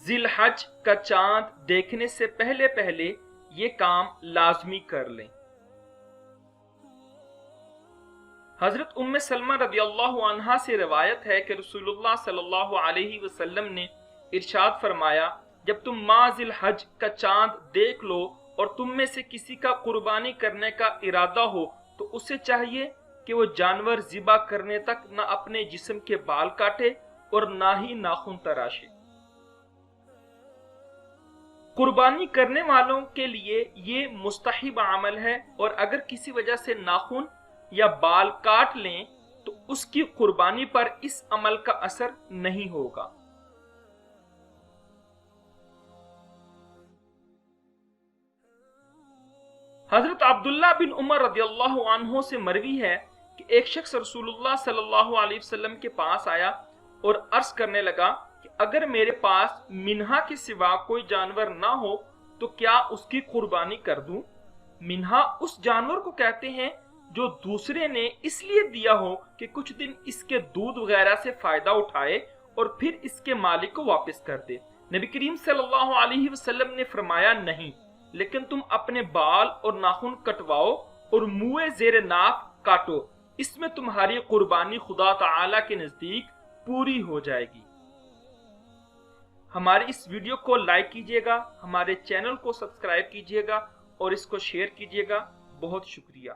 ذی الحج کا چاند دیکھنے سے پہلے پہلے یہ کام لازمی کر لیں۔ حضرت ام سلمہ رضی اللہ عنہا سے روایت ہے کہ رسول اللہ صلی اللہ علیہ وسلم نے ارشاد فرمایا، جب تم ماہ ذی الحج کا چاند دیکھ لو اور تم میں سے کسی کا قربانی کرنے کا ارادہ ہو تو اسے چاہیے کہ وہ جانور ذبح کرنے تک نہ اپنے جسم کے بال کاٹے اور نہ ہی ناخن تراشے۔ قربانی کرنے والوں کے لیے یہ مستحب عمل ہے، اور اگر کسی وجہ سے ناخن یا بال کاٹ لیں تو اس کی قربانی پر اس عمل کا اثر نہیں ہوگا۔ حضرت عبداللہ بن عمر رضی اللہ عنہ سے مروی ہے کہ ایک شخص رسول اللہ صلی اللہ علیہ وسلم کے پاس آیا اور عرض کرنے لگا کہ اگر میرے پاس منہا کے سوا کوئی جانور نہ ہو تو کیا اس کی قربانی کر دوں؟ منہا اس جانور کو کہتے ہیں جو دوسرے نے اس لیے دیا ہو کہ کچھ دن اس کے دودھ وغیرہ سے فائدہ اٹھائے اور پھر اس کے مالک کو واپس کر دے۔ نبی کریم صلی اللہ علیہ وسلم نے فرمایا، نہیں، لیکن تم اپنے بال اور ناخن کٹواؤ اور منہ زیر ناف کاٹو، اس میں تمہاری قربانی خدا تعالی کے نزدیک پوری ہو جائے گی۔ ہمارے اس ویڈیو کو لائک کیجیے گا، ہمارے چینل کو سبسکرائب کیجیے گا اور اس کو شیئر کیجیے گا۔ بہت شکریہ۔